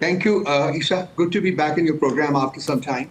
Thank you, Isha. Good to be back in your program after some time.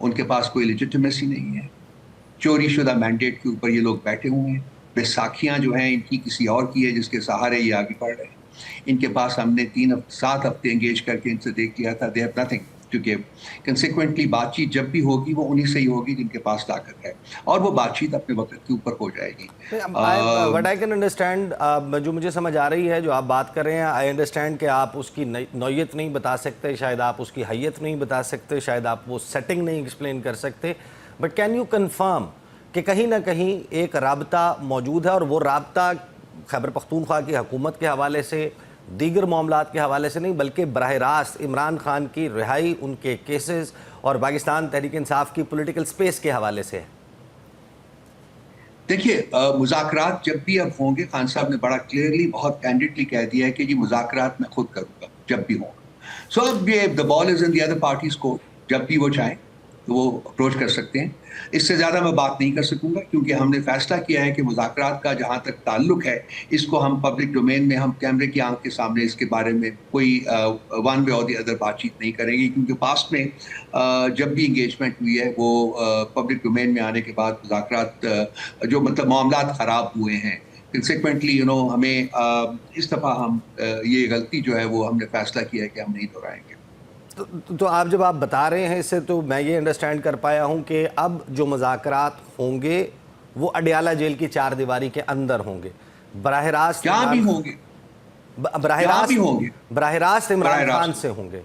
ان کے پاس کوئی لیجٹمیسی نہیں ہے. چوری شدہ مینڈیٹ کے اوپر یہ لوگ بیٹھے ہوئے ہیں. بیساکھیاں جو ہیں ان کی کسی اور کی ہے جس کے سہارے یہ آگے بڑھ رہے ہیں. ان کے پاس ہم نے 7 ہفتے انگیج کر کے ان سے دیکھ لیا تھا. They have nothing to give. Consequently بات چیت جب بھی ہوگی وہ انہی سے ہی ہوگی جن کے پاس طاقت ہے, اور وہ بات چیت اپنے وقت کے اوپر ہو جائے گی. وٹ آئی کین انڈرسٹینڈ, جو مجھے سمجھ آ رہی ہے جو آپ بات کر رہے ہیں, آئی انڈرسٹینڈ کہ آپ اس کی نوعیت نہیں بتا سکتے, شاید آپ اس کی حیت نہیں بتا سکتے, شاید آپ وہ سیٹنگ نہیں ایکسپلین کر سکتے, بٹ کین یو کنفرم کہ کہیں نہ کہیں ایک رابطہ موجود ہے, اور وہ رابطہ خیبر پختونخوا کی حکومت کے حوالے سے, دیگر معاملات کے حوالے سے نہیں, بلکہ براہ راست عمران خان کی رہائی, ان کے کیسز اور پاکستان تحریک انصاف کی پولیٹیکل سپیس کے حوالے سے ہے؟ دیکھیے, مذاکرات جب بھی اب ہوں گے, خان صاحب نے بڑا کلیئرلی بہت کینڈیڈلی کہہ دیا ہے کہ جی مذاکرات میں خود کروں گا جب بھی ہوں گا. سو اب یہ دا بال از ان دی ادر پارٹیز کو, جب بھی وہ چاہیں تو وہ اپروچ کر سکتے ہیں. اس سے زیادہ میں بات نہیں کر سکوں گا کیونکہ ہم نے فیصلہ کیا ہے کہ مذاکرات کا جہاں تک تعلق ہے اس کو ہم پبلک ڈومین میں, ہم کیمرے کی آنکھ کے سامنے اس کے بارے میں کوئی ون وے اور دی ادر بات چیت نہیں کریں گے, کیونکہ پاسٹ میں جب بھی انگیجمنٹ ہوئی ہے وہ پبلک ڈومین میں آنے کے بعد مذاکرات جو مطلب معاملات خراب ہوئے ہیں. کنسیکوینٹلی ہمیں اس دفعہ ہم یہ غلطی جو ہے وہ ہم نے فیصلہ کیا ہے کہ ہم نہیں دہرائیں گے. تو آپ جب آپ بتا رہے ہیں اس سے تو میں یہ انڈرسٹینڈ کر پایا ہوں کہ اب جو مذاکرات ہوں گے وہ اڈیالہ جیل کی 4 دیواری کے اندر ہوں گے, براہ راست جہاں بھی ہوں گے, براہ راست عمران خان سے ہوں گے.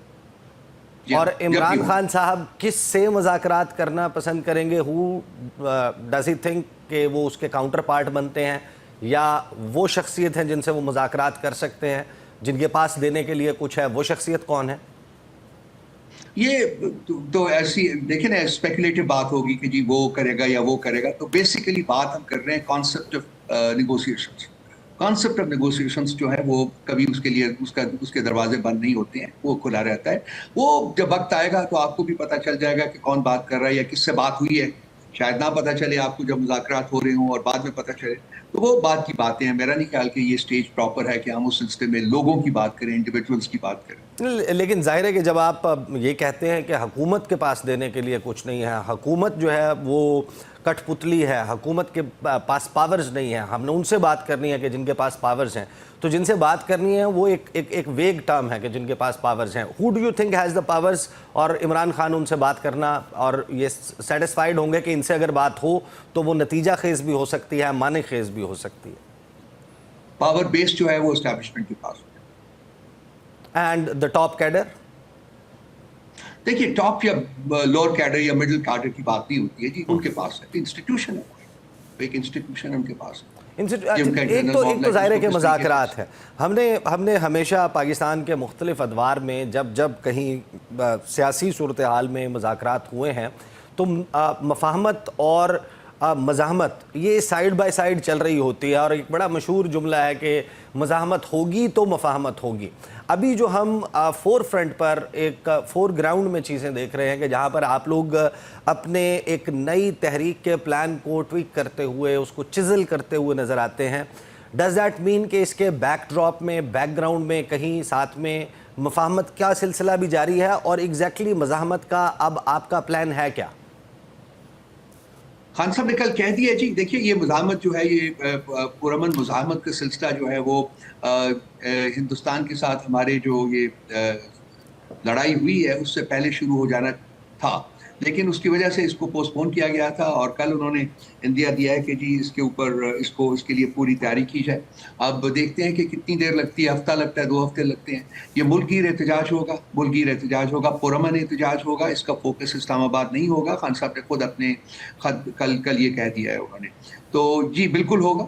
اور عمران خان صاحب کس سے مذاکرات کرنا پسند کریں گے؟ ہو ڈز ہی تھنک کہ وہ اس کے کاؤنٹر پارٹ بنتے ہیں, یا وہ شخصیت ہیں جن سے وہ مذاکرات کر سکتے ہیں, جن کے پاس دینے کے لیے کچھ ہے, وہ شخصیت کون ہے؟ یہ تو ایسی دیکھیں نا اسپیکولیٹو بات ہوگی کہ جی وہ کرے گا یا وہ کرے گا. تو بیسیکلی بات ہم کر رہے ہیں concept of negotiations. Concept of negotiations جو ہے وہ کبھی اس کے لیے اس کے دروازے بند نہیں ہوتے ہیں, وہ کھلا رہتا ہے. وہ جب وقت آئے گا تو آپ کو بھی پتہ چل جائے گا کہ کون بات کر رہا ہے یا کس سے بات ہوئی ہے. شاید نہ پتہ چلے آپ کو جب مذاکرات ہو رہے ہوں اور بعد میں پتہ چلے, تو وہ بات کی باتیں ہیں. میرا نہیں خیال کہ یہ سٹیج پراپر ہے کہ ہم اس سلسلے میں لوگوں کی بات کریں, انڈیویجولز کی بات کریں. لیکن ظاہر ہے کہ جب آپ یہ کہتے ہیں کہ حکومت کے پاس دینے کے لیے کچھ نہیں ہے, حکومت جو ہے وہ کٹ پتلی ہے, حکومت کے پاس پاورز نہیں ہیں, ہم نے ان سے بات کرنی ہے کہ جن کے پاس پاورز ہیں, تو جن سے بات کرنی ہے وہ ایک ویگ ٹرم ہے کہ جن کے پاس پاورز ہیں. Who do you think has the powers? اور عمران خان ان سے بات کرنا اور یہ سیٹسفائیڈ ہوں گے کہ ان سے اگر بات ہو تو وہ نتیجہ خیز بھی ہو سکتی ہے, معنی خیز بھی ہو سکتی ہے. پاور بیس جو ہے وہ اسٹیبلشمنٹ کے پاس. And the top cadre? دیکھیے ٹاپ یا لوور کیڈر یا مڈل کیڈر کی بات نہیں ہوتی ہے جی, ان کے پاس ہے انسٹیٹیوشن ہے, ایک انسٹیٹیوشن ان کے پاس ہے. ایک تو ظاہر ہے کہ مذاکرات ہے. ہم نے ہمیشہ پاکستان کے مختلف ادوار میں جب کہیں سیاسی صورتحال میں مذاکرات ہوئے ہیں تو مفاہمت اور مزاحمت یہ سائیڈ بائی سائیڈ چل رہی ہوتی ہے, اور ایک بڑا مشہور جملہ ہے کہ مزاحمت ہوگی تو مفاہمت ہوگی. ابھی جو ہم فور فرنٹ پر ایک فور گراؤنڈ میں چیزیں دیکھ رہے ہیں کہ جہاں پر آپ لوگ اپنے ایک نئی تحریک کے پلان کو ٹویک کرتے ہوئے, اس کو چزل کرتے ہوئے نظر آتے ہیں. ڈز دیٹ مین کہ اس کے بیک ڈراپ میں, بیک گراؤنڈ میں کہیں ساتھ میں مفاہمت کا سلسلہ بھی جاری ہے, اور ایگزیکٹلی مزاحمت کا اب آپ کا پلان ہے کیا؟ خان صاحب نے کل کہہ دیا جی. دیکھیے یہ مزاحمت جو ہے, یہ پرامن مزاحمت کا سلسلہ جو ہے وہ ہندوستان کے ساتھ ہمارے جو یہ لڑائی ہوئی ہے اس سے پہلے شروع ہو جانا تھا, لیکن اس کی وجہ سے اس کو پوسٹ پون کیا گیا تھا, اور کل انہوں نے اندیا دیا ہے کہ جی اس کے اوپر اس کے لیے پوری تیاری کی جائے. اب دیکھتے ہیں کہ کتنی دیر لگتی ہے, ہفتہ لگتا ہے, 2 ہفتے لگتے ہیں. یہ ملک گیر احتجاج ہوگا, ملک گیر احتجاج ہوگا, پرامن احتجاج ہوگا. اس کا فوکس اسلام آباد نہیں ہوگا. خان صاحب نے خود اپنے کل یہ کہہ دیا ہے انہوں نے. تو جی بالکل ہوگا.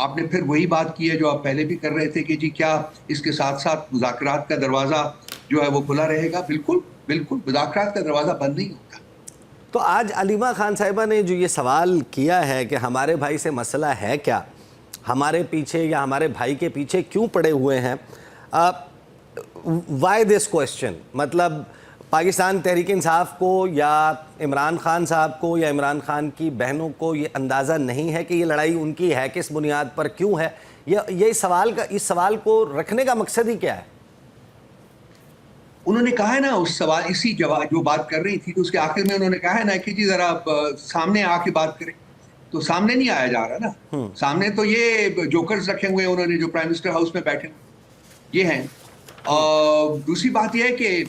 آپ نے پھر وہی بات کی ہے جو آپ پہلے بھی کر رہے تھے کہ جی کیا اس کے ساتھ ساتھ مذاکرات کا دروازہ جو ہے وہ کھلا رہے گا؟ بالکل بالکل, مذاکرات کا دروازہ بند نہیں ہوتا. تو آج علیمہ خان صاحبہ نے جو یہ سوال کیا ہے کہ ہمارے بھائی سے مسئلہ ہے کیا, ہمارے پیچھے یا ہمارے بھائی کے پیچھے کیوں پڑے ہوئے ہیں, وائی دس کویسچن؟ مطلب پاکستان تحریک انصاف کو یا عمران خان صاحب کو یا عمران خان کی بہنوں کو یہ اندازہ نہیں ہے کہ یہ لڑائی ان کی ہے, کس بنیاد پر کیوں ہے؟ یہ اس سوال کو رکھنے کا مقصد ہی کیا ہے؟ انہوں نے کہا ہے نا اس سوال اسی جواب جو بات کر رہی تھی تو اس کے آخر میں انہوں نے کہا ہے نا کہ جی ذرا سامنے آ کے بات کریں، تو سامنے نہیں آیا جا رہا نا. سامنے تو یہ جوکرز رکھے ہوئے انہوں نے جو پرائم منسٹر ہاؤس میں بیٹھے ہوئے یہ ہیں. اور دوسری بات یہ ہے کہ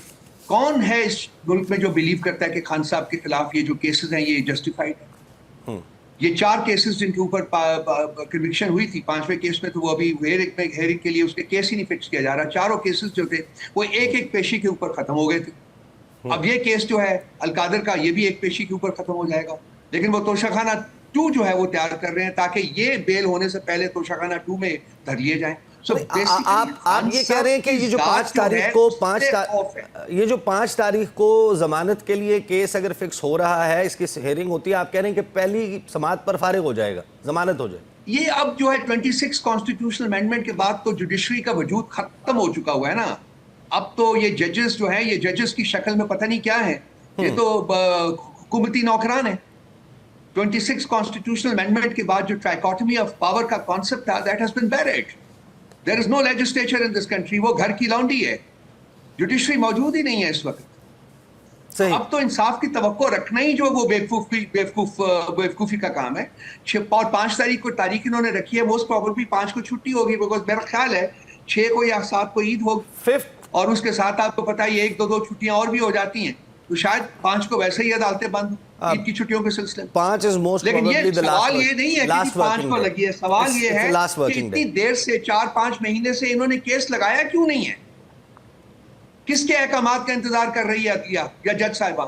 کون ہے اس ملک میں جو بلیو کرتا ہے کہ خان صاحب کے خلاف یہ جو کیسز ہیں یہ جسٹیفائڈ ہیں. یہ 4 کیسز جن کے اوپر کنوکشن ہوئی تھی، 5ویں کیس میں تو وہ ابھی ہیئرنگ کے لیے اس کے کیس ہی نہیں فکس کیا جا رہا. 4 کیسز جو تھے وہ ایک پیشی کے اوپر ختم ہو گئے تھے. اب یہ کیس جو ہے القادر کا یہ بھی ایک پیشی کے اوپر ختم ہو جائے گا، لیکن وہ توشہ خانہ 2 جو ہے وہ تیار کر رہے ہیں تاکہ یہ بیل ہونے سے پہلے توشہ خانہ 2 میں دھر لیے جائیں. آپ یہ کہہ رہے ہیں کہ یہ جو 5 تاریخ کو یہ جو 5 تاریخ کو ضمانت کے لیے کیس اگر فکس ہو رہا ہے، اس کی ہیئرنگ ہوتی ہے، آپ کہہ رہے ہیں کہ پہلی سماعت پر فارغ ہو جائے گا، ضمانت ہو جائے گا. یہ اب جو ہے 26 کانسٹیٹیوشنل امینڈمنٹ کے بعد تو جوڈیشری کا وجود ختم ہو چکا ہوا ہے نا. اب تو یہ ججز جو ہیں یہ ججز کی شکل میں پتہ نہیں کیا ہے، یہ تو حکومتی نوکران ہیں. 26 کانسٹیٹیوشنل امینڈمنٹ کے بعد جو ٹرائیکاٹمی آف پاور کا کانسیپٹ تھا that has been buried. There is no legislature in this country. وہ گھر کی لانڈی ہے، جوڈیشری موجود ہی نہیں ہے اس وقت. اب تو انصاف کی توقع رکھنا ہی جو وہ بیوقوفی کا کام ہے. 5 تاریخ کو تاریخ انہوں نے رکھی ہے، موسٹ پروبیبلی 5 کو چھٹی ہوگی، بیکاز میرا خیال ہے 6 کو یا 7 کو عید ہوگی، اور اس کے ساتھ آپ کو پتہ ہے 1-2 چھٹیاں اور بھی ہو جاتی ہیں، تو شاید 5 کو ویسے ہی عدالتیں بند عید کی چھٹیوں کے سلسلے میں. 5 is most لیکن probably the سوال یہ نہیں ہے کہ 5 کو لگی ہے، سوال یہ ہے کہ اتنی دیر سے 4-5 مہینے سے انہوں نے کیس لگایا کیوں نہیں ہے؟ کس کے احکامات کا انتظار کر رہی ہے عدلیہ یا جج صاحبہ؟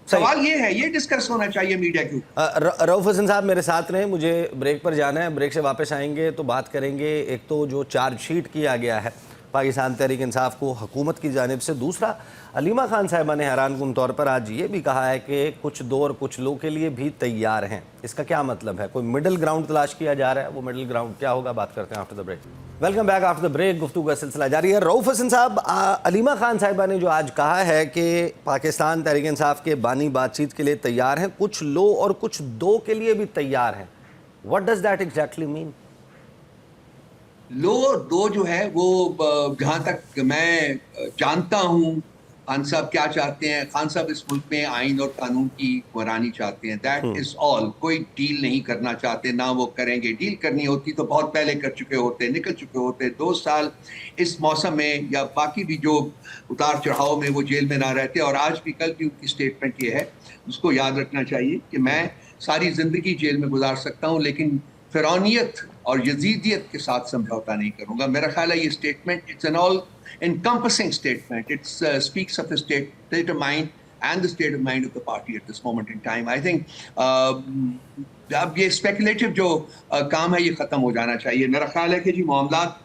سوال یہ ہے، یہ ڈسکس ہونا چاہیے میڈیا کے اوپر. رؤف حسن صاحب میرے ساتھ رہیں، مجھے بریک پر جانا ہے، بریک سے واپس آئیں گے تو بات کریں گے. ایک تو جو چارج شیٹ کیا گیا ہے پاکستان تحریک انصاف کو حکومت کی جانب سے، دوسرا علیمہ خان صاحبہ نے حیران کن طور پر آج یہ بھی کہا ہے کہ کچھ دو اور کچھ لو کے لیے بھی تیار ہیں. اس کا کیا مطلب ہے؟ کوئی مڈل گراؤنڈ تلاش کیا جا رہا ہے، وہ مڈل گراؤنڈ کیا ہوگا؟ بات کرتے ہیں after the break. Welcome back after the break. گفتگو کا سلسلہ جاری ہے. رؤف حسن صاحب، علیمہ خان صاحبہ نے جو آج کہا ہے کہ پاکستان تحریک انصاف کے بانی بات چیت کے لیے تیار ہیں، کچھ لو اور کچھ دو کے لیے بھی تیار ہیں. What does that exactly mean? لو 2 جو ہے وہ جہاں تک میں جانتا ہوں خان صاحب کیا چاہتے ہیں. خان صاحب اس ملک میں آئین اور قانون کی حکمرانی چاہتے ہیں. دیٹ از آل. کوئی ڈیل نہیں کرنا چاہتے، نہ وہ کریں گے. ڈیل کرنی ہوتی تو بہت پہلے کر چکے ہوتے، نکل چکے ہوتے. 2 سال اس موسم میں یا باقی بھی جو اتار چڑھاؤ میں وہ جیل میں نہ رہتے. اور آج بھی کل بھی ان کی سٹیٹمنٹ یہ ہے، اس کو یاد رکھنا چاہیے کہ میں ساری زندگی جیل میں گزار سکتا ہوں لیکن فرعونیت اور یزیدیت کے ساتھ سمجھوتا نہیں کروں گا. میرا خیال ہے یہ statement it's an all encompassing statement. It speaks of the state of mind and the state of mind of the party at this moment in time. I think اب یہ speculative جو کام ہے یہ ختم ہو جانا چاہیے. میرا خیال ہے کہ جی معاملات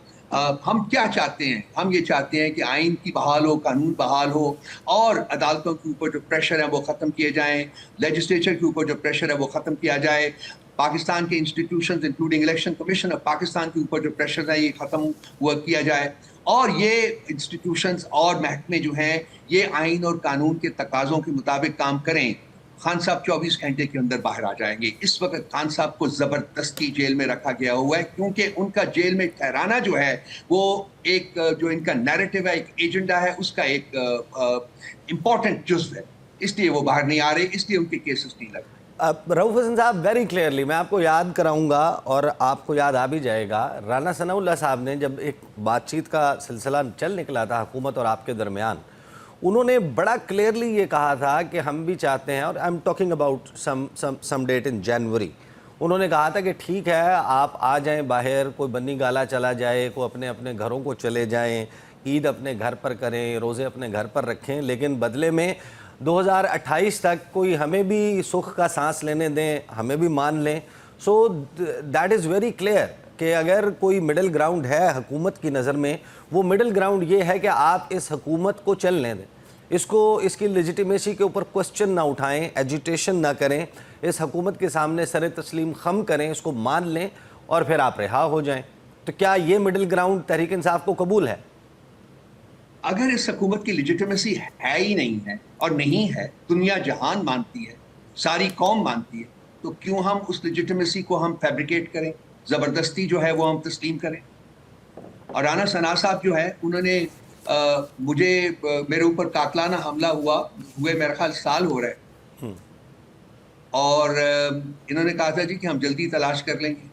ہم کیا چاہتے ہیں؟ ہم یہ چاہتے ہیں کہ آئین کی بحال ہو، قانون بحال ہو، اور عدالتوں کے اوپر جو پریشر ہے وہ ختم کیے جائیں. لیجسلیچر کے اوپر جو پریشر ہے وہ ختم کیا جائے. پاکستان کے institutions including election commission of Pakistan کے اوپر جو پریشر ہے یہ ختم ہوا کیا جائے. اور یہ انسٹیٹیوشنز اور محکمے جو ہیں یہ آئین اور قانون کے تقاضوں کے مطابق کام کریں. خان صاحب 24 گھنٹے کے اندر باہر آ جائیں گے. اس وقت خان صاحب کو زبردستی جیل میں رکھا گیا ہوا ہے کیونکہ ان کا جیل میں ٹھہرانا جو ہے وہ ایک جو ان کا نیریٹو ہے، ایک ایجنڈا ہے، اس کا ایک امپورٹنٹ جزو ہے. اس لیے وہ باہر نہیں آ رہے، اس لیے ان کے کیسز نہیں لگ رہے. رؤف حسن صاحب، ویری کلیئرلی میں آپ کو یاد کراؤں گا اور آپ کو یاد آ بھی جائے گا، رانا ثناء اللہ صاحب نے جب ایک بات چیت کا سلسلہ چل نکلا تھا حکومت اور آپ کے درمیان، انہوں نے بڑا کلیئرلی یہ کہا تھا کہ ہم بھی چاہتے ہیں، اور I am talking about some date in جنوری، انہوں نے کہا تھا کہ ٹھیک ہے آپ آ جائیں باہر، کوئی بنی گالا چلا جائے، کوئی اپنے اپنے گھروں کو چلے جائیں، عید اپنے گھر پر کریں، روزے اپنے گھر پر رکھیں، لیکن بدلے میں 2028 تک کوئی ہمیں بھی سکھ کا سانس لینے دیں، ہمیں بھی مان لیں. So that is very clear کہ اگر کوئی مڈل گراؤنڈ ہے حکومت کی نظر میں، وہ مڈل گراؤنڈ یہ ہے کہ آپ اس حکومت کو چلنے دیں، اس کی لیجیٹیمیسی کے اوپر کوسچن نہ اٹھائیں، ایجیٹیشن نہ کریں، اس حکومت کے سامنے سر تسلیم خم کریں، اس کو مان لیں اور پھر آپ رہا ہو جائیں. تو کیا یہ مڈل گراؤنڈ تحریک انصاف کو قبول ہے؟ اگر اس حکومت کی لیجیٹیمیسی ہے ہی نہیں ہے اور نہیں ہے، دنیا جہان مانتی ہے، ساری قوم مانتی ہے، تو کیوں ہم اس لیجیٹیمیسی کو ہم فیبریکیٹ کریں، زبردستی جو ہے وہ ہم تسلیم کریں. اور رانا ثناء صاحب جو ہے انہوں نے مجھے میرے اوپر قاتلانہ حملہ ہوئے میرا خیال سال ہو رہا ہے، اور انہوں نے کہا تھا جی کہ ہم جلدی تلاش کر لیں گے.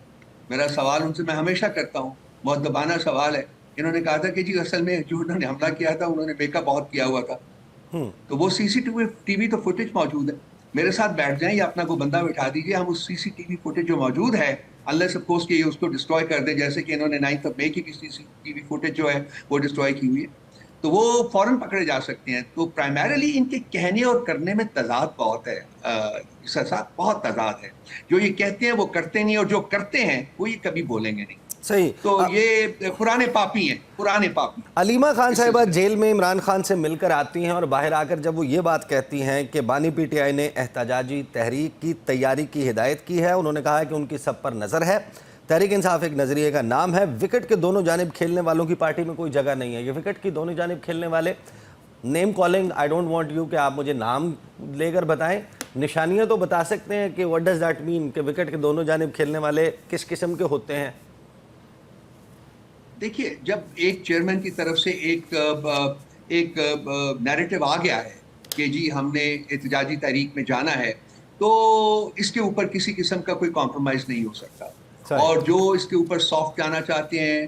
میرا سوال ان سے میں ہمیشہ کرتا ہوں، مؤدبانہ سوال ہے. انہوں نے کہا تھا کہ جی اصل میں جو انہوں نے حملہ کیا تھا انہوں نے میک اپ بہت کیا ہوا تھا. تو وہ سی سی ٹی وی تو فوٹیج موجود ہے، میرے ساتھ بیٹھ جائیں یا اپنا کوئی بندہ بٹھا دیجیے، ہم اس سی سی ٹی وی فوٹیج جو موجود ہے اللہ سپوز کہ یہ اس کو ڈسٹروائے کر دیں، جیسے کہ انہوں نے 9 مئی کی بھی سی سی ٹی وی فوٹیج جو ہے وہ ڈسٹروائے کی ہوئی ہے، تو وہ فوراً پکڑے جا سکتے ہیں. تو پرائمریلی ان کے کہنے اور کرنے میں تضاد بہت ہے، اس کے ساتھ بہت تضاد ہے. جو یہ کہتے ہیں وہ کرتے نہیں، اور جو کرتے ہیں وہ یہ کبھی بولیں گے نہیں. صحیح. تو یہ پرانے پاپی ہیں، پرانے پاپی. علیمہ خان صاحبہ جیل میں عمران خان سے مل کر آتی ہیں اور باہر آ کر جب وہ یہ بات کہتی ہیں کہ بانی پی ٹی آئی نے احتجاجی تحریک کی تیاری کی ہدایت کی ہے، انہوں نے کہا ہے کہ ان کی سب پر نظر ہے، تحریک انصاف ایک نظریے کا نام ہے، وکٹ کے دونوں جانب کھیلنے والوں کی پارٹی میں کوئی جگہ نہیں ہے. یہ وکٹ کی دونوں جانب کھیلنے والے، name calling I don't want you کہ آپ مجھے نام لے کر بتائیں، نشانیاں تو بتا سکتے ہیں کہ واٹ ڈز دیٹ مین کہ وکٹ کے دونوں جانب کھیلنے والے کس قسم کے ہوتے ہیں؟ دیکھیے، جب ایک چیئرمین کی طرف سے ایک نیریٹو آ گیا ہے کہ جی ہم نے احتجاجی تحریک میں جانا ہے، تو اس کے اوپر کسی قسم کا کوئی کمپرومائز نہیں ہو سکتا. اور جو اس کے اوپر سافٹ جانا چاہتے ہیں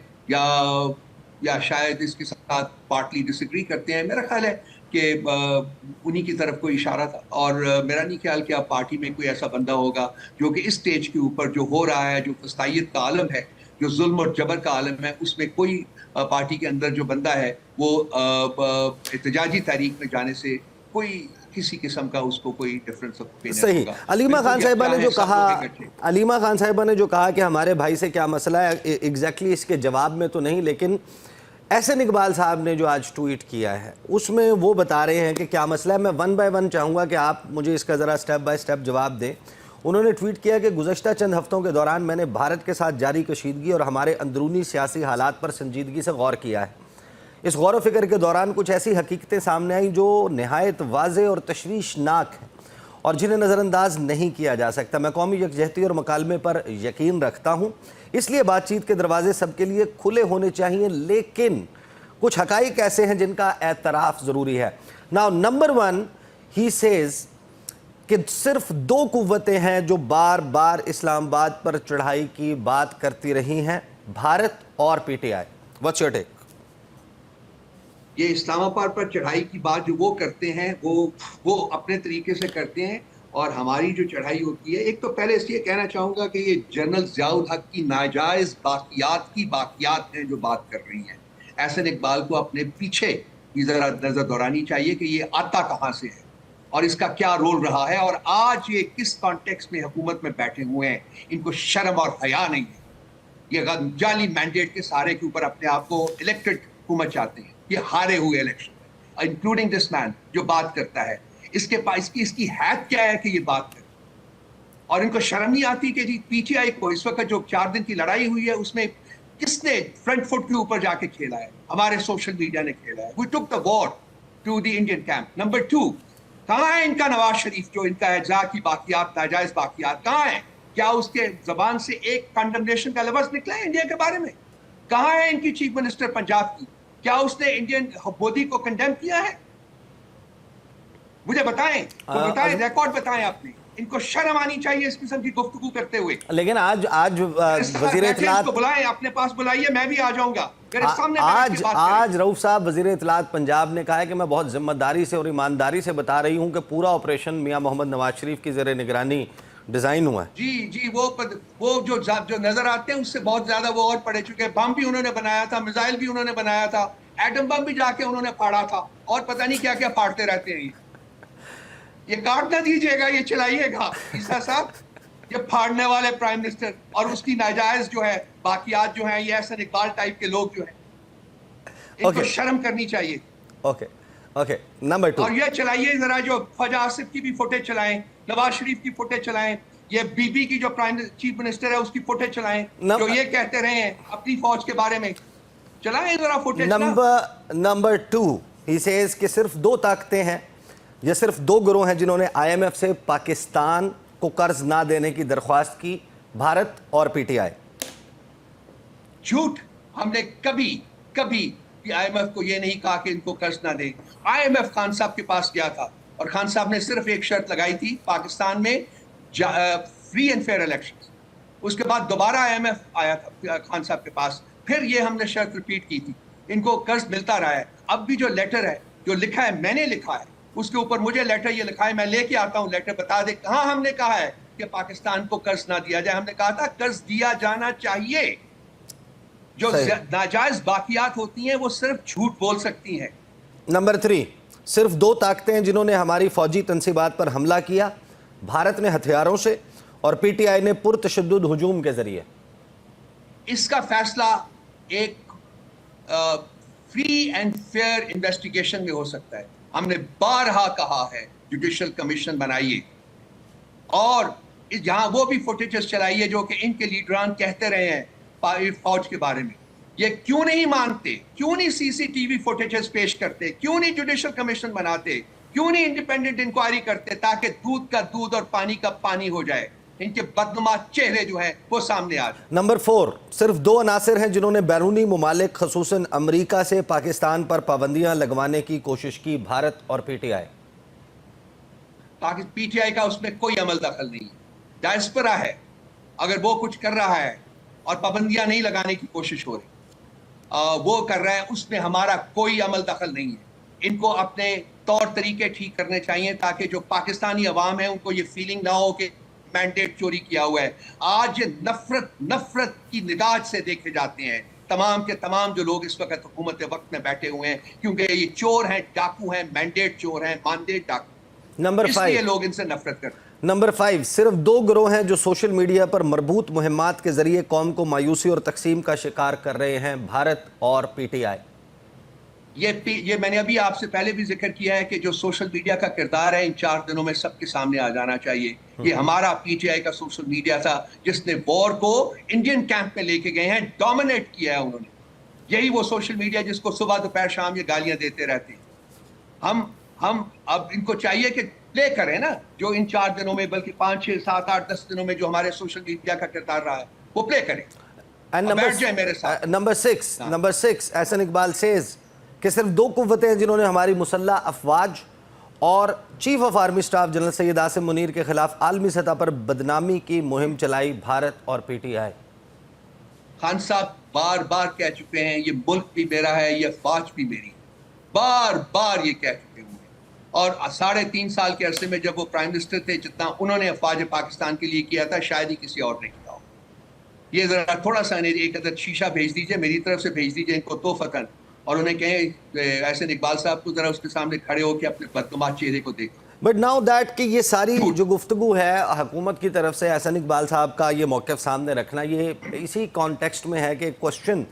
یا شاید اس کے ساتھ پارٹلی ڈس ایگری کرتے ہیں، میرا خیال ہے کہ انہی کی طرف کوئی اشارہ تھا. اور میرا نہیں خیال کہ اب پارٹی میں کوئی ایسا بندہ ہوگا جو کہ اس سٹیج کے اوپر جو ہو رہا ہے، جو فسطائیت کا عالم ہے، جو ظلم اور جبر کا عالم ہے، اس میں کوئی پارٹی کے اندر جو بندہ ہے وہ احتجاجی تحریک میں جانے سے کوئی کسی قسم کا اس کو کوئی ڈیفرنس آف اوپینین ہوگا. صحیح. علیمہ خان صاحبہ نے جو کہا، علیمہ خان صاحبہ نے جو کہا کہ ہمارے بھائی سے کیا مسئلہ ہے، ایگزیکٹلی اس کے جواب میں تو نہیں، لیکن احسن اقبال صاحب نے جو آج ٹویٹ کیا ہے اس میں وہ بتا رہے ہیں کہ کیا مسئلہ ہے. میں ون بائی ون چاہوں گا کہ آپ مجھے اس کا ذرا سٹیپ بائی سٹیپ جواب دیں. انہوں نے ٹویٹ کیا کہ گزشتہ چند ہفتوں کے دوران میں نے بھارت کے ساتھ جاری کشیدگی اور ہمارے اندرونی سیاسی حالات پر سنجیدگی سے غور کیا ہے. اس غور و فکر کے دوران کچھ ایسی حقیقتیں سامنے آئیں جو نہایت واضح اور تشویشناک ہیں اور جنہیں نظر انداز نہیں کیا جا سکتا. میں قومی یکجہتی اور مکالمے پر یقین رکھتا ہوں، اس لیے بات چیت کے دروازے سب کے لیے کھلے ہونے چاہیے، لیکن کچھ حقائق ایسے ہیں جن کا اعتراف ضروری ہے. ناؤ نمبر 1 ہی سیز کہ صرف 2 قوتیں ہیں جو بار بار اسلام آباد پر چڑھائی کی بات کرتی رہی ہیں، بھارت اور P T I. What's your take? یہ اسلام آباد پر چڑھائی کی بات جو وہ کرتے ہیں وہ اپنے طریقے سے کرتے ہیں، اور ہماری جو چڑھائی ہوتی ہے، ایک تو پہلے اس لیے کہنا چاہوں گا کہ یہ جنرل ضیاء الحق کی ناجائز باقیات ہیں جو بات کر رہی ہیں. احسن اقبال کو اپنے پیچھے ذرا نظر دورانی چاہیے کہ یہ آتا کہاں سے ہے اور اس کا کیا رول رہا ہے، اور آج یہ کس کانٹیکس میں حکومت میں بیٹھے ہوئے ہیں. ان کو شرم اور حیا نہیں ہے. یہ جعلی مینڈیٹ کے سہارے کے اوپر اپنے آپ کو الیکٹڈ حکومت چاہتے ہیں. یہ ہارے ہوئے الیکشن میں، انکلوڈنگ دس مین جو بات کرتا ہے. اس کے پاس اس کی حیثیت کیا ہے کہ یہ بات کرے، اور ان کو شرم نہیں آتی کہ جی پی ٹی آئی کو اس وقت جو 4 دن کی لڑائی ہوئی ہے اس میں کس نے فرنٹ فٹ کے اوپر جا کے کھیلا ہے؟ ہمارے سوشل میڈیا نے کھیلا ہے. We took the war to the Indian camp. Number 2, کہاں ہے ان کا نواز شریف جو ان کا اجزاء کی باقیات، ناجائز باقیات کہاں ہیں؟ کیا اس کے زبان سے ایک کنڈمنیشن کا لفظ نکلا ہے انڈیا کے بارے میں؟ کہاں ہے ان کی چیف منسٹر پنجاب کی؟ کیا اس نے انڈین مودی کو کنڈیم کیا ہے؟ مجھے بتائیں، ریکارڈ بتائیں. آپ نے ان کو شرم آنی چاہیے اس قسم کی گفتگو کرتے ہوئے. لیکن آج وزیر اطلاعات کو بلائیں، اپنے پاس بلائیے، میں بھی آ جاؤں گا. آج رؤوف صاحب وزیر اطلاعات پنجاب نے کہا ہے کہ میں بہت ذمہ داری سے اور ایمانداری سے بتا رہی ہوں کہ پورا آپریشن میاں محمد نواز شریف کی زیر نگرانی ڈیزائن ہوا ہے. جی وہ جو نظر آتے ہیں اس سے بہت زیادہ وہ اور پڑے چکے ہیں. بم بھی انہوں نے بنایا تھا، میزائل بھی انہوں نے بنایا تھا، ایٹم بم بھی جا کے انہوں نے پھاڑا تھا، اور پتہ نہیں کیا کیا پھاڑتے رہتے ہیں. یہ کاٹ نہ دیجیے گا، یہ چلائیے گا. عیسیٰ صاحب، یہ پھاڑنے والے پرائم منسٹر اور اس کی ناجائز جو ہے باقیات جو ہیں، یہ احسن اقبال ٹائپ کے لوگ جو ہیں، ان کو شرم کرنی چاہیے. Okay number 2. اور یہ چلائیے ذرا جو خواجہ آصف کی بھی فوٹیج چلائیں، نواز شریف کی فوٹیج چلائیں، یہ بی بی کی جو چیف منسٹر ہے اس کی فوٹیج چلائیں، جو یہ کہتے رہے ہیں اپنی فوج کے بارے میں. چلائیں ذرا فوٹیج. نمبر 2 ہی سیز کہ صرف 2 طاقتیں ہیں، یہ صرف 2 گروہ ہیں جنہوں نے آئی ایم ایف سے پاکستان کو قرض نہ دینے کی درخواست کی، بھارت اور پی ٹی آئی. جھوٹ. ہم نے کبھی کہ IMF کو یہ نہیں کہا کہ ان کو قرض نہ دے. IMF خان صاحب کے پاس گیا تھا اور خان صاحب نے صرف ایک شرط لگائی تھی پاکستان میں فری اینڈ فیئر الیکشن. اس کے بعد دوبارہ IMF آیا تھا خان صاحب کے پاس, پھر یہ ہم نے شرط ریپیٹ کی تھی. ان کو قرض ملتا رہا ہے. اب بھی جو لیٹر ہے جو لکھا ہے, میں نے لکھا ہے, اس کے اوپر مجھے لیٹر یہ لکھا ہے, میں لے کے آتا ہوں لیٹر, بتا دے کہاں ہم نے کہا ہے کہ پاکستان کو قرض نہ دیا جائے. ہم نے کہا تھا قرض دیا جانا چاہیے. جو ناجائز باقیات ہوتی ہیں وہ صرف جھوٹ بول سکتی ہیں. نمبر 3, صرف 2 طاقتیں ہیں جنہوں نے ہماری فوجی تنصیبات پر حملہ کیا, بھارت نے ہتھیاروں سے اور PTI نے پرتشدد ہجوم کے ذریعے. اس کا فیصلہ ایک فری اینڈ فیئر انویسٹیگیشن میں ہو سکتا ہے. ہم نے بارہا کہا ہے جوڈیشل کمیشن بنائیے, اور جہاں وہ بھی فوٹیجز چلائیے جو کہ ان کے لیڈران کہتے رہے ہیں فوج کے بارے میں. یہ کیوں نہیں مانتے, کیوں نہیں CCTV فوٹیجز پیش کرتے, کیوں نہیں جوڈیشل کمیشن بناتے, کیوں نہیں انڈیپینڈنٹ انکوائری کرتے تاکہ دودھ کا دودھ اور پانی کا پانی ہو جائے, ان کے بدنما چہرے جو ہیں وہ سامنے آ جائیں. نمبر 4, صرف 2 عناصر ہیں جنہوں نے بیرونی ممالک خصوصاً امریکہ سے پاکستان پر پابندیاں لگوانے کی کوشش کی, بھارت اور PTI. PTI کا اس میں کوئی عمل دخل نہیں ہے. ڈائسپرا ہے, اگر وہ کچھ کر رہا ہے اور پابندیاں نہیں لگانے کی کوشش ہو رہی, وہ کر رہا ہے, اس میں ہمارا کوئی عمل دخل نہیں ہے. ان کو اپنے طور طریقے ٹھیک کرنے چاہیے تاکہ جو پاکستانی عوام ہے ان کو یہ فیلنگ نہ ہو کہ مینڈیٹ چوری کیا ہوا ہے. آج نفرت کی نگاہ سے دیکھے جاتے ہیں تمام کے تمام جو لوگ اس وقت حکومت وقت میں بیٹھے ہوئے ہیں, کیونکہ یہ چور ہیں, ڈاکو ہیں, مینڈیٹ چور ہیں, مانڈیٹ ڈاکو. نمبر 5, اس لیے لوگ ان سے نفرت کرتے ہیں. نمبر 5, صرف 2 گروہ ہیں جو سوشل میڈیا پر مربوط مہمات کے ذریعے قوم کو مایوسی اور تقسیم کا شکار کر رہے ہیں, بھارت اور PTI. یہ میں نے ابھی آپ سے پہلے بھی ذکر کیا ہے کہ جو سوشل میڈیا کا کردار ہے ان 4 دنوں میں سب کے سامنے آ جانا چاہیے. یہ ہمارا PTI کا سوشل میڈیا تھا جس نے وار کو انڈین کیمپ میں لے کے گئے ہیں, ڈومینیٹ کیا ہے انہوں نے. یہی وہ سوشل میڈیا جس کو صبح دوپہر شام یہ گالیاں دیتے رہتے ہیں. ہم اب ان کو چاہیے کہ پلے کریں نا, جو ان 4 دنوں میں بلکہ 5, 6, 7, 8, 10 دنوں میں جو ہمارے سوشل میڈیا کا کردار رہا ہے وہ پلے کریں. بیٹھ جائیں میرے ساتھ. نمبر 6, احسن اقبال says کہ صرف 2 قوتیں ہیں جنہوں نے ہماری مسلح افواج اور chief of army staff general Syed Asim Munir کے خلاف عالمی سطح پر بدنامی کی مہم چلائی, بھارت اور PTI. خان صاحب بار بار کہہ چکے ہیں یہ ملک بھی میرا ہے, یہ فوج بھی میری, بار بار یہ کہہ چکے ہیں. اور 3.5 سال کے عرصے میں جب وہ پرائم منسٹر تھے جتنا انہوں نے افواج پاکستان کے لیے کیا تھا شاید ہی کسی اور نے کیا ہو. یہ ذرا تھوڑا سا ایک عدد شیشہ بھیج دیجئے, میری طرف سے بھیج دیجئے ان کو توفتاً, اور انہیں کہیں احسن اقبال صاحب کو ذرا اس کے سامنے کھڑے ہو کے اپنے بدنما چہرے کو دیکھیں. بٹ ناؤ دیٹ کہ یہ ساری جو گفتگو ہے حکومت کی طرف سے احسن اقبال صاحب کا یہ موقف سامنے رکھنا, یہ اسی کانٹیکسٹ میں ہے کہ کوشچن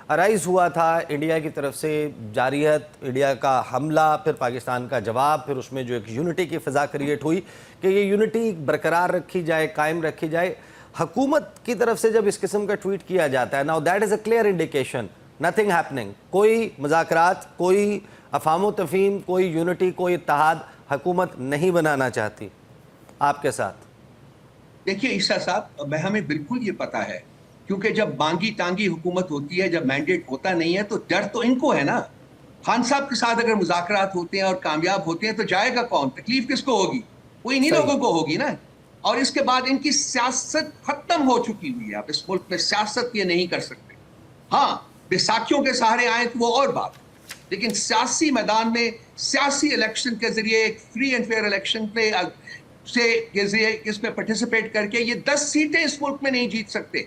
ارائز ہوا تھا انڈیا کی طرف سے, جارحیت, انڈیا کا حملہ, پھر پاکستان کا جواب, پھر اس میں جو ایک یونٹی کی فضا کریٹ ہوئی کہ یہ یونٹی برقرار رکھی جائے, قائم رکھی جائے. حکومت کی طرف سے جب اس قسم کا ٹویٹ کیا جاتا ہے, now that is a clear indication, nothing happening, کوئی مذاکرات, کوئی افہام و تفہیم, کوئی یونٹی, کوئی اتحاد حکومت نہیں بنانا چاہتی آپ کے ساتھ. دیکھیے عیسیٰ صاحب, ہمیں بالکل یہ پتا ہے, کیونکہ جب مانگی ٹانگی حکومت ہوتی ہے, جب مینڈیٹ ہوتا نہیں ہے تو ڈر تو ان کو ہے نا. خان صاحب کے ساتھ اگر مذاکرات ہوتے ہیں اور کامیاب ہوتے ہیں تو جائے گا کون, تکلیف کس کو ہوگی, وہ انہی لوگوں کو ہوگی نا. اور اس کے بعد ان کی سیاست ختم ہو چکی ہوئی ہے. اب اس ملک میں سیاست یہ نہیں کر سکتے. ہاں بیساکھیوں کے سہارے آئیں تو وہ اور بات, لیکن سیاسی میدان میں سیاسی الیکشن کے ذریعے ایک فری اینڈ فیئر الیکشن پہ سے اس میں پارٹیسپیٹ کر کے یہ 10 سیٹیں اس ملک میں نہیں جیت سکتے.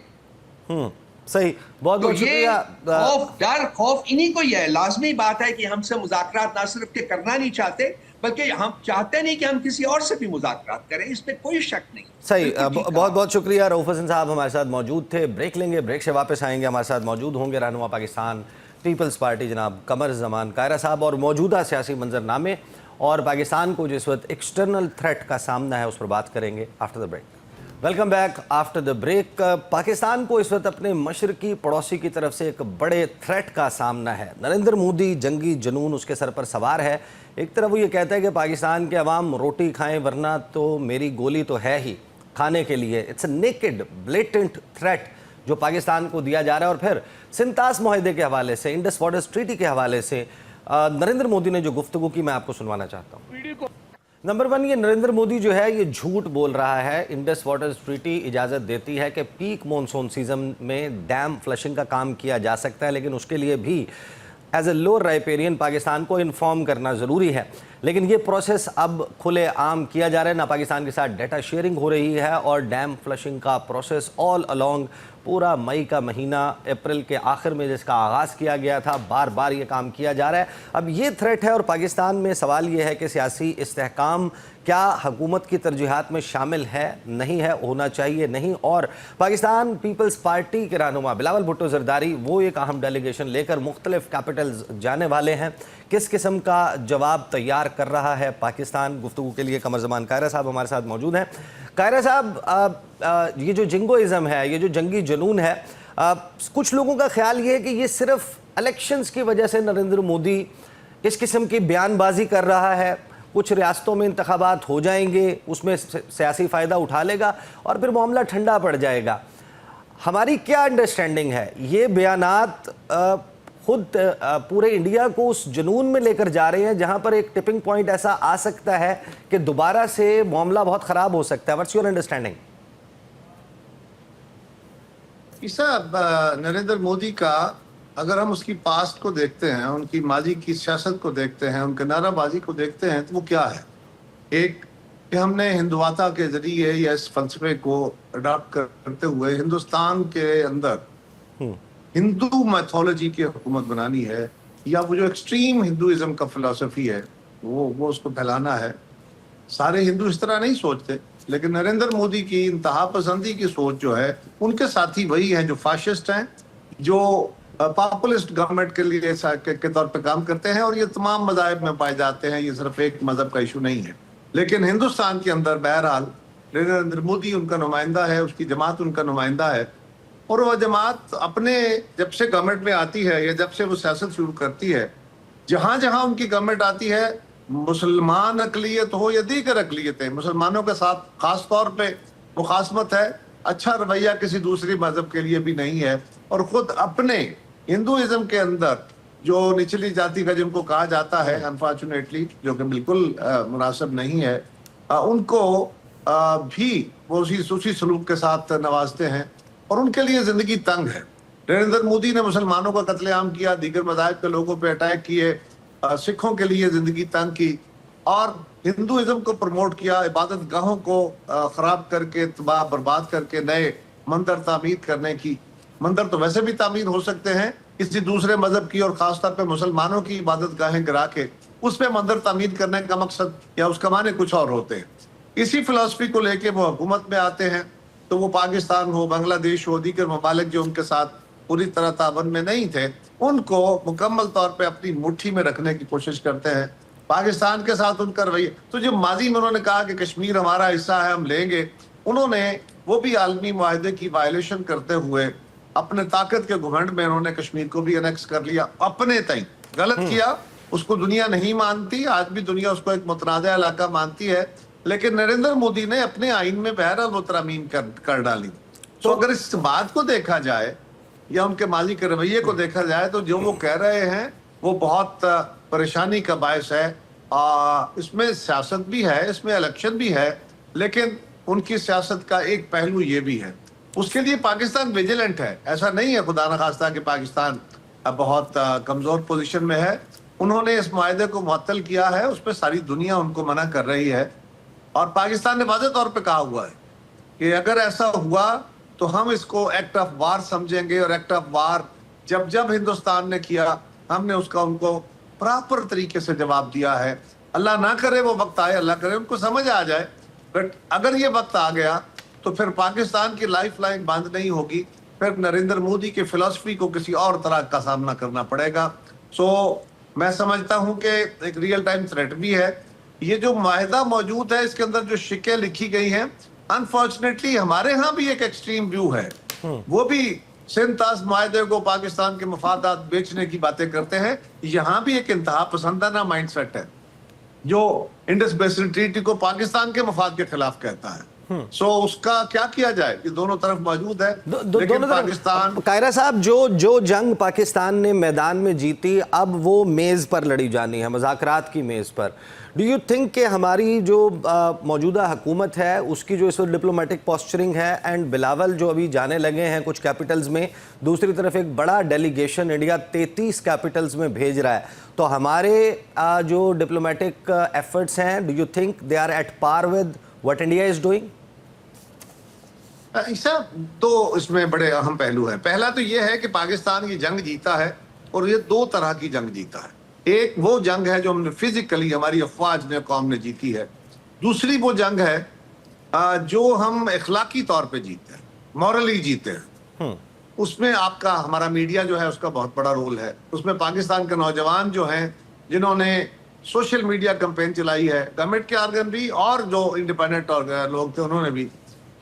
صحیح, بہت بہت شکریہ. خوف انہی کو یہ ہے. لازمی بات ہے کہ ہم سے مذاکرات نہ صرف کہ کرنا نہیں چاہتے بلکہ ہم چاہتے نہیں کہ ہم کسی اور سے بھی مذاکرات کریں, اس میں کوئی شک نہیں. صحیح, بہت بہت شکریہ. رؤف حسن صاحب ہمارے ساتھ موجود تھے. بریک لیں گے, بریک سے واپس آئیں گے. ہمارے ساتھ موجود ہوں گے رہنما پاکستان پیپلز پارٹی جناب قمر زمان کائرہ صاحب, اور موجودہ سیاسی منظرنامے اور پاکستان کو جس وقت ایکسٹرنل تھریٹ کا سامنا ہے اس پر بات کریں گے after the break. Welcome back after the break. Pakistan کو اس وقت اپنے مشرقی پڑوسی کی طرف سے ایک بڑے تھریٹ کا سامنا ہے. نریندر مودی جنگی جنون اس کے سر پر سوار ہے. ایک طرف وہ یہ کہتا ہے کہ پاکستان کے عوام روٹی کھائیں ورنہ تو میری گولی تو ہے ہی کھانے کے لیے. It's a naked blatant threat جو پاکستان کو دیا جا رہا ہے، اور پھر سنتاس معاہدے کے حوالے سے، انڈس واٹرز ٹریٹی کے حوالے سے نریندر مودی نے جو گفتگو کی، میں آپ کو سنوانا چاہتا ہوں۔ نمبر 1، یہ نریندر مودی جو ہے یہ جھوٹ بول رہا ہے۔ انڈس واٹرز ٹریٹی اجازت دیتی ہے کہ پیک مونسون سیزن میں ڈیم فلشنگ کا کام کیا جا سکتا ہے، لیکن اس کے لیے بھی as a lower riparian Pakistan کو انفارم کرنا ضروری ہے۔ لیکن یہ پروسیس اب کھلے عام کیا جا رہا ہے، نہ پاکستان کے ساتھ ڈیٹا شیئرنگ ہو رہی ہے، اور ڈیم فلشنگ کا پروسیس آل along پورا مئی کا مہینہ، اپریل کے آخر میں جس کا آغاز کیا گیا تھا، بار بار یہ کام کیا جا رہا ہے۔ اب یہ تھریٹ ہے، اور پاکستان میں سوال یہ ہے کہ سیاسی استحکام کیا حکومت کی ترجیحات میں شامل ہے، نہیں ہے، ہونا چاہیے نہیں؟ اور پاکستان پیپلز پارٹی کے رہنما بلاول بھٹو زرداری وہ ایک اہم ڈیلیگیشن لے کر مختلف کیپٹلز جانے والے ہیں، کس قسم کا جواب تیار کر رہا ہے پاکستان؟ گفتگو کے لیے قمر زمان قاہرہ صاحب ہمارے ساتھ موجود ہیں۔ قاہرہ صاحب، یہ جو جنگوازم ہے، یہ جو جنگی جنون ہے، کچھ لوگوں کا خیال یہ ہے کہ یہ صرف الیکشنز کی وجہ سے نریندر مودی اس قسم کی بیان بازی کر رہا ہے، کچھ ریاستوں میں انتخابات ہو جائیں گے، اس میں سیاسی فائدہ اٹھا لے گا اور پھر معاملہ ٹھنڈا پڑ جائے گا۔ ہماری کیا انڈرسٹینڈنگ ہے؟ یہ بیانات خود پورے انڈیا کو اس جنون میں لے کر جا رہے ہیں جہاں پر ایک ٹپنگ پوائنٹ ایسا آ سکتا ہے کہ دوبارہ سے معاملہ بہت خراب ہو سکتا ہے۔ What's your understanding? صاحب، نریندر مودی کا اگر ہم اس کی پاسٹ کو دیکھتے ہیں، ان کی ماضی کی سیاست کو دیکھتے ہیں، ان کے نعرہ بازی کو دیکھتے ہیں، تو وہ کیا ہے؟ ایک کہ ہم نے ہندوتا کے ذریعے یا اس فلسفے کو اڈاپٹ کرتے ہوئے ہندوستان کے اندر ہندو میتھولوجی کی حکومت بنانی ہے، یا وہ جو ایکسٹریم ہندوازم کا فلسفی ہے وہ اس کو پھیلانا ہے۔ سارے ہندو اس طرح نہیں سوچتے، لیکن نریندر مودی کی انتہا پسندی کی سوچ جو ہے، ان کے ساتھی وہی ہیں جو فاشسٹ ہیں، جو پاپولسٹ گورنمنٹ کے لیے کے طور پہ کام کرتے ہیں، اور یہ تمام مذاہب میں پائے جاتے ہیں، یہ صرف ایک مذہب کا ایشو نہیں ہے۔ لیکن ہندوستان کے اندر بہرحال نریندر مودی ان کا نمائندہ ہے، اس کی جماعت ان کا نمائندہ ہے، اور وہ جماعت اپنے جب سے گورنمنٹ میں آتی ہے یا جب سے وہ سیاست شروع کرتی ہے، جہاں جہاں ان کی گورنمنٹ آتی ہے، مسلمان اقلیت ہو یا دیگر اقلیتیں، مسلمانوں کے ساتھ خاص طور پہ مخاصمت ہے، اچھا رویہ کسی دوسری مذہب کے لیے بھی نہیں ہے، اور خود اپنے ہندوازم کے اندر جو نچلی جاتی کا جن کو کہا جاتا ہے انفارچونیٹلی، جو کہ بالکل مناسب نہیں ہے، ان کو بھی وہ اسی سلوک کے ساتھ نوازتے ہیں، اور ان کے لیے زندگی تنگ ہے۔ نریندر مودی نے مسلمانوں کا قتل عام کیا، دیگر مذاہب کے لوگوں پہ اٹیک کیے، سکھوں کے لیے زندگی تنگ کی، اور ہندوازم کو پروموٹ کیا، عبادت گاہوں کو خراب کر کے، تباہ برباد کر کے نئے مندر تعمیر کرنے کی۔ مندر تو ویسے بھی تعمیر ہو سکتے ہیں کسی دوسرے مذہب کی، اور خاص طور پہ مسلمانوں کی عبادت گاہیں گرا کے اس پہ مندر تعمیر کرنے کا مقصد یا اس کا معنی کچھ اور ہوتے ہیں۔ اسی فلسفی کو لے کے وہ حکومت میں آتے ہیں، تو وہ پاکستان ہو، بنگلہ دیش ہو، دیگر ممالک جو ان کے ساتھ پوری طرح تعاون میں نہیں تھے، ان کو مکمل طور پہ اپنی مٹھی میں رکھنے کی کوشش کرتے ہیں۔ پاکستان کے ساتھ ان کا رویہ، تو جو ماضی میں انہوں نے کہا کہ کشمیر ہمارا حصہ ہے، ہم لیں گے، انہوں نے وہ بھی عالمی معاہدے کی وائلیشن کرتے ہوئے اپنے طاقت کے گھمنڈ میں انہوں نے کشمیر کو بھی انیکس کر لیا اپنے تئیں۔ غلط کیا، اس کو دنیا نہیں مانتی، آج بھی دنیا اس کو ایک متنازع علاقہ مانتی ہے، لیکن نریندر مودی نے اپنے آئین میں بہرحال وہ ترامیم کر ڈالی۔ تو اگر اس بات کو دیکھا جائے یا ان کے ماضی کے رویے کو دیکھا جائے، تو جو وہ کہہ رہے ہیں وہ بہت پریشانی کا باعث ہے۔ اس میں سیاست بھی ہے، اس میں الیکشن بھی ہے، لیکن ان کی سیاست کا ایک پہلو یہ بھی ہے، اس کے لیے پاکستان ویجیلنٹ ہے۔ ایسا نہیں ہے خدا نخواستہ کہ پاکستان بہت کمزور پوزیشن میں ہے۔ انہوں نے اس معاہدے کو معطل کیا ہے، اس پہ ساری دنیا ان کو منع کر رہی ہے، اور پاکستان نے واضح طور پہ کہا ہوا ہے کہ اگر ایسا ہوا تو ہم اس کو ایکٹ آف وار سمجھیں گے، اور ایکٹ آف وار جب ہندوستان نے کیا، ہم نے اس کا ان کو پراپر طریقے سے جواب دیا ہے۔ اللہ نہ کرے وہ وقت آئے، اللہ کرے ان کو سمجھ آ جائے، بٹ اگر یہ وقت آ گیا تو پھر پاکستان کی لائف لائن بند نہیں ہوگی، پھر نریندر مودی کی فلسفی کو کسی اور طرح کا سامنا کرنا پڑے گا۔ میں سمجھتا ہوں کہ ایک ریئل ٹائم تھریٹ بھی ہے۔ یہ جو معاہدہ موجود ہے، اس کے اندر جو شکیں لکھی گئی ہیں، انفارچونیٹلی ہمارے ہاں بھی ایک ایکسٹریم ویو ہے، وہ بھی سنتاس معاہدے کو پاکستان کے مفادات بیچنے کی باتیں کرتے ہیں۔ یہاں بھی ایک انتہا پسندانہ مائنڈ سیٹ ہے جو انڈس بیسن ٹریٹی کو پاکستان کے مفاد کے خلاف کہتا ہے۔ سو اس کا کیا کیا جائے کہ دونوں طرف موجود ہے لیکن پاکستان قاہرہ صاحب جو جنگ پاکستان نے میدان میں جیتی اب وہ میز پر لڑی جانی ہے، مذاکرات کی میز پر. ڈو یو تھنک کہ ہماری جو موجودہ حکومت ہے اس کی جو اس وقت ڈپلومیٹک پوسچرنگ ہے، اینڈ بلاول جو ابھی جانے لگے ہیں کچھ کیپٹلز میں، دوسری طرف ایک بڑا ڈیلیگیشن انڈیا 33 کیپٹلز میں بھیج رہا ہے، تو ہمارے جو ڈپلومیٹک ایفرٹس ہیں do you think they are at par with what India is doing? دو اس میں بڑے اہم پہلو ہیں. پہلا تو یہ ہے کہ پاکستان یہ جنگ جیتا ہے اور یہ دو طرح کی جنگ جیتا ہے. ایک وہ جنگ ہے جو ہم نے فزیکلی ہماری افواج نے قوم نے جیتی ہے. دوسری وہ جنگ ہے جو ہم اخلاقی طور پہ جیتے ہیں، مورلی جیتے ہیں. اس میں آپ کا ہمارا میڈیا جو ہے اس کا بہت بڑا رول ہے. اس میں پاکستان کے نوجوان جو ہیں جنہوں نے سوشل میڈیا کمپین چلائی ہے، گورنمنٹ کے آرگن بھی اور جو انڈیپینڈنٹ لوگ تھے انہوں نے بھی،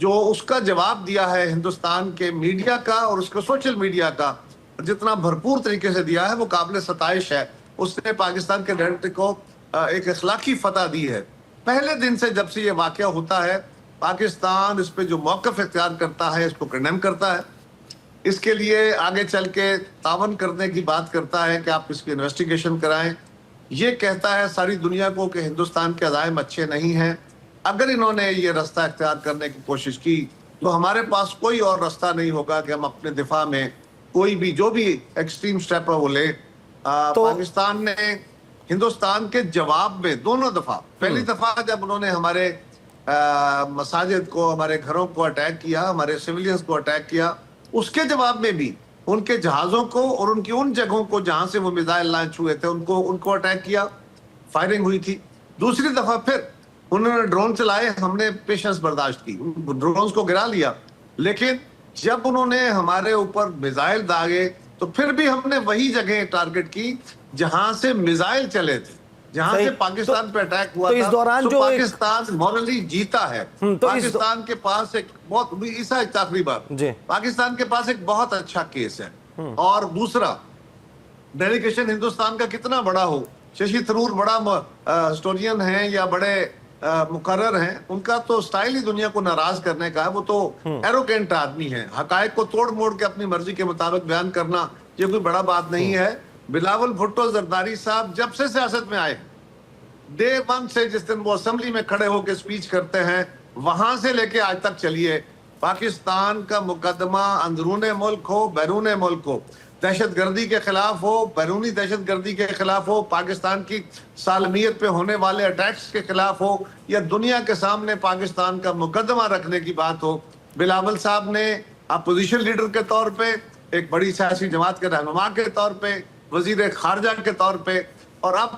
جو اس کا جواب دیا ہے ہندوستان کے میڈیا کا اور اس کے سوشل میڈیا کا جتنا بھرپور طریقے سے دیا ہے وہ قابل ستائش ہے. اس نے پاکستان کے ڈیلیگیٹ کو ایک اخلاقی فتح دی ہے. پہلے دن سے جب سے یہ واقعہ ہوتا ہے پاکستان اس پہ جو موقف اختیار کرتا ہے اس کو کنڈیم کرتا ہے، اس کے لیے آگے چل کے تعاون کرنے کی بات کرتا ہے کہ آپ اس کی انویسٹیگیشن کرائیں. یہ کہتا ہے ساری دنیا کو کہ ہندوستان کے عزائم اچھے نہیں ہیں. اگر انہوں نے یہ راستہ اختیار کرنے کی کوشش کی تو ہمارے پاس کوئی اور راستہ نہیں ہوگا کہ ہم اپنے دفاع میں کوئی بھی جو بھی ایکسٹریم سٹیپ ہے وہ لے. پاکستان نے ہندوستان کے جواب میں دونوں دفعہ، پہلی دفعہ جب انہوں نے ہمارے مساجد کو، ہمارے گھروں کو اٹیک کیا، ہمارے سیویلینز کو اٹیک کیا، اس کے جواب میں بھی ان کے جہازوں کو اور ان کی ان جگہوں کو جہاں سے وہ میزائل لانچ ہوئے تھے ان کو اٹیک کیا، فائرنگ ہوئی تھی. دوسری دفعہ پھر انہوں نے ڈرون چلائے، ہم نے پیشنس برداشت کی، ڈرونز کو گرا لیا. لیکن جب انہوں نے ہمارے اوپر میزائل داغے تو پھر بھی ہم نے وہی جگہ ٹارگٹ کی جہاں سے میزائل چلے تھے، جہاں سے پاکستان پہ اٹیک ہوا تھا. اس دوران جو پاکستان مورلی جیتا ہے. پاکستان کے پاس ایک بہت ایک آخری بات، پاکستان کے پاس ایک بہت اچھا کیس ہے. اور دوسرا، ڈیلیگیشن ہندوستان کا کتنا بڑا ہو، ششی تھرور بڑا ہسٹورین ہیں یا بڑے مقرر ہیں، ان کا تو سٹائل ہی دنیا کو ناراض کرنے کا ہے. وہ تو ایروگینٹ آدمی ہیں، حقائق کو توڑ موڑ کے اپنی مرضی کے مطابق بیان کرنا یہ کوئی بڑا بات نہیں ہے. بلاول بھٹو زرداری صاحب جب سے سیاست میں آئے، ڈے 1 سے جس دن وہ اسمبلی میں کھڑے ہو کے سپیچ کرتے ہیں وہاں سے لے کے آج تک چلیے، پاکستان کا مقدمہ اندرون ملک ہو بیرون ملک ہو، دہشت گردی کے خلاف ہو، بیرونی دہشت گردی کے خلاف ہو، پاکستان کی سالمیت پہ ہونے والے اٹیکس کے خلاف ہو، یا دنیا کے سامنے پاکستان کا مقدمہ رکھنے کی بات ہو، بلاول صاحب نے اپوزیشن لیڈر کے طور پہ، ایک بڑی سیاسی جماعت کے رہنما کے طور پہ، وزیر خارجہ کے طور پہ، اور اب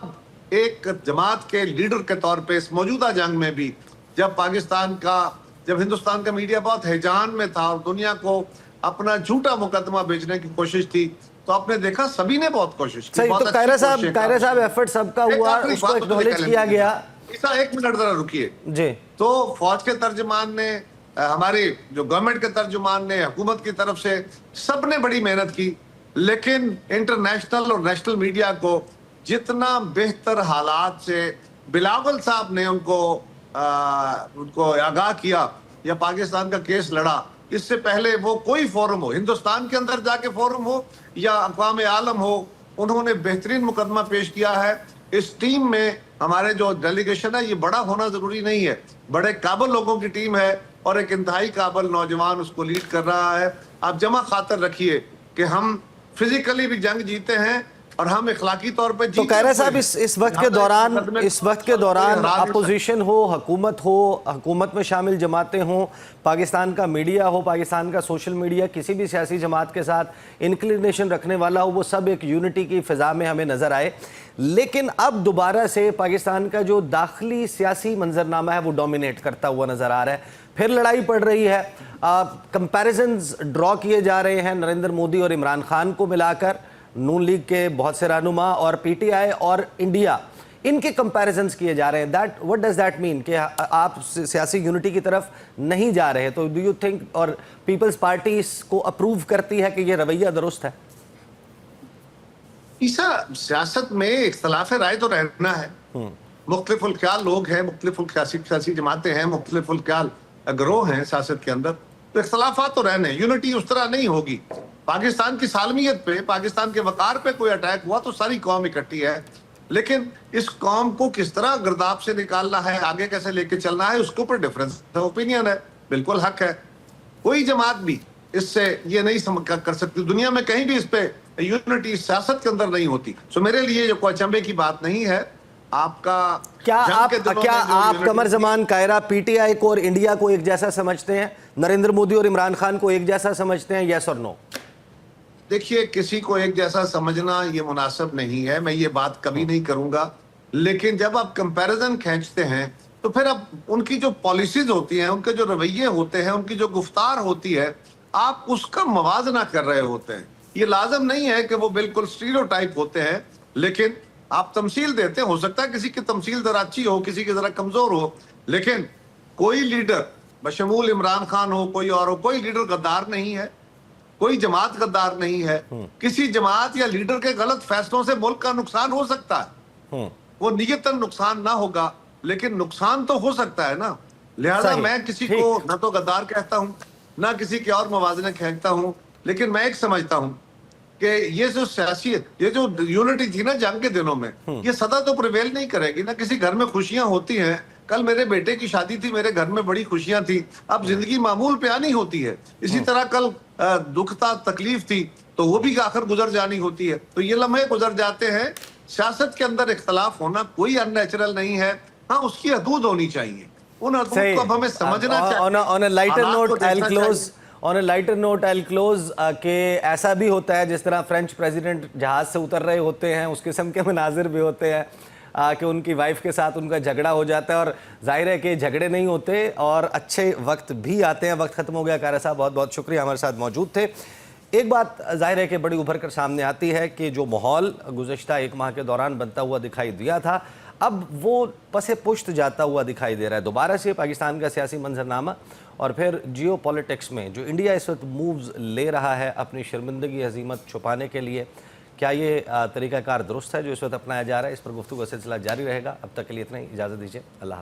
ایک جماعت کے لیڈر کے طور پہ اس موجودہ جنگ میں بھی، جب ہندوستان کا میڈیا بہت ہیجان میں تھا اور دنیا کو اپنا جھوٹا مقدمہ بیچنے کی کوشش تھی، تو آپ نے دیکھا سبھی نے بہت کوشش کی. تو قاہرہ صاحب ایفرٹ سب کا ہوا، اس کو ایکنالج کیا گیا. ایک منٹ ذرا رکیے جی. تو فوج کے ترجمان نے، ہماری جو گورنمنٹ کے ترجمان نے، حکومت کی طرف سے سب نے بڑی محنت کی، لیکن انٹرنیشنل اور نیشنل میڈیا کو جتنا بہتر حالات سے بلاول صاحب نے ان کو آگاہ کیا یا پاکستان کا کیس لڑا، اس سے پہلے وہ کوئی فورم ہو، ہندوستان کے اندر جا کے فورم ہو یا اقوام عالم ہو، انہوں نے بہترین مقدمہ پیش کیا ہے. اس ٹیم میں ہمارے جو ڈیلیگیشن ہے یہ بڑا ہونا ضروری نہیں ہے، بڑے قابل لوگوں کی ٹیم ہے اور ایک انتہائی قابل نوجوان اس کو لیڈ کر رہا ہے. آپ جمع خاطر رکھیے کہ ہم فزیکلی بھی جنگ جیتے ہیں اور ہم اخلاقی طور پہ تو قاہرہ صاحب اس وقت کے دوران اپوزیشن ہو، حکومت میں شامل جماعتیں ہوں، پاکستان کا میڈیا ہو، پاکستان کا سوشل میڈیا کسی بھی سیاسی جماعت کے ساتھ انکلینیشن رکھنے والا ہو، وہ سب ایک یونٹی کی فضا میں ہمیں نظر آئے. لیکن اب دوبارہ سے پاکستان کا جو داخلی سیاسی منظرنامہ ہے وہ ڈومینیٹ کرتا ہوا نظر آ رہا ہے. پھر لڑائی پڑ رہی ہے، کمپیریزنز ڈرا کیے جا رہے ہیں نریندر مودی اور عمران خان کو ملا کر، نون لیگ کے بہت سے رہنما اور پی ٹی آئی اور انڈیا، ان کے کمپیریزنز کیے جا رہے ہیں. وٹ ڈز دیٹ مین کہ آپ سیاسی یونٹی کی طرف نہیں جا رہے؟ تو ڈو یو تھنک اور پیپلز پارٹی اس کو اپروو کرتی ہے کہ یہ رویہ درست ہے؟ سیاست میں اختلاف رائے تو رہنا ہے، مختلف الخیال لوگ ہیں، مختلف سیاسی جماعتیں ہیں، مختلف الخیال گروہ ہیں سیاست کے اندر، تو اختلافات تو رہنے، یونٹی اس طرح نہیں ہوگی. پاکستان کی سالمیت پہ، پاکستان کے وقار پہ کوئی اٹیک ہوا تو ساری قوم اکٹھی ہے، لیکن اس قوم کو کس طرح گرداب سے نکالنا ہے، آگے کیسے لے کے چلنا ہے، اس کے اوپر ڈفرینس اوپینین ہے، بالکل حق ہے. کوئی جماعت بھی اس سے یہ نہیں کر سکتی، دنیا میں کہیں بھی اس پہ یونٹی سیاست کے اندر نہیں ہوتی. سو میرے لیے یہ کوئی اچنبے کی بات نہیں ہے. آپ کا کیا آپ Qamar Zaman Kaira P T I کو اور انڈیا کو ایک جیسا سمجھتے ہیں، نریندر مودی اور عمران خان کو ایک جیسا سمجھتے ہیں، یس اور نو؟ دیکھیے، کسی کو ایک جیسا سمجھنا یہ مناسب نہیں ہے، میں یہ بات کبھی نہیں کروں گا. لیکن جب آپ کمپیریزن کھینچتے ہیں تو پھر اب ان کی جو پالیسیز ہوتی ہیں، ان کے جو رویے ہوتے ہیں، ان کی جو گفتار ہوتی ہے، آپ اس کا موازنہ کر رہے ہوتے ہیں. یہ لازم نہیں ہے کہ وہ بالکل اسٹیریوٹائپ ہوتے ہیں، لیکن آپ تمثیل دیتے ہیں. ہو سکتا ہے کسی کی تمثیل ذرا اچھی ہو، کسی کی ذرا کمزور ہو، لیکن کوئی لیڈر بشمول عمران خان ہو، کوئی اور ہو، کوئی لیڈر غدار نہیں ہے، کوئی جماعت غدار نہیں ہے. کسی جماعت یا لیڈر کے غلط فیصلوں سے ملک کا نقصان ہو سکتا ہے، وہ نیتاً نقصان نہ ہوگا لیکن نقصان تو ہو سکتا ہے نا. لہذا میں کسی کو نہ تو غدار کہتا ہوں، نہ کسی کے اور موازنے کھینچتا ہوں، لیکن میں ایک سمجھتا ہوں کہ یہ جو سیاسی، یہ جو یونٹی تھی نا جنگ کے دنوں میں، یہ سدا تو پریویل نہیں کرے گی نا. کسی گھر میں خوشیاں ہوتی ہیں، کل میرے بیٹے کی شادی تھی، میرے گھر میں بڑی خوشیاں تھی، اب زندگی معمول پہ آنی ہوتی ہے. اسی طرح کل دکھ تھا، تکلیف تھی، تو وہ بھی آخر گزر جانی ہوتی ہے. تو یہ لمحے گزر جاتے ہیں. سیاست کے اندر اختلاف ہونا کوئی ان نیچرل نہیں ہے، ہاں اس کی حدود ہونی چاہیے، ان حدود کو اب ہمیں سمجھنا چاہیے. On a lighter note, I'll close کہ ایسا بھی ہوتا ہے جس طرح فرینچ پریزیڈنٹ جہاز سے اتر رہے ہوتے ہیں، اس قسم کے مناظر بھی ہوتے ہیں کہ ان کی وائف کے ساتھ ان کا جھگڑا ہو جاتا ہے، اور ظاہر ہے کہ جھگڑے نہیں ہوتے اور اچھے وقت بھی آتے ہیں. وقت ختم ہو گیا. کائرہ صاحب بہت بہت شکریہ، ہمارے ساتھ موجود تھے. ایک بات ظاہر ہے کہ بڑی ابھر کر سامنے آتی ہے کہ جو ماحول گزشتہ ایک ماہ کے دوران بنتا ہوا دکھائی دیا تھا، اب وہ پس پشت جاتا ہوا دکھائی دے رہا ہے. دوبارہ سے پاکستان کا سیاسی منظرنامہ اور پھر جیو پولیٹکس میں جو انڈیا اس وقت مووز لے رہا ہے اپنی شرمندگی ہزیمت چھپانے کے لیے، کیا یہ طریقہ کار درست ہے جو اس وقت اپنایا جا رہا ہے؟ اس پر گفتگو کا سلسلہ جاری رہے گا. اب تک کے لیے اتنا ہی، اجازت دیجیے. اللہ حافظ.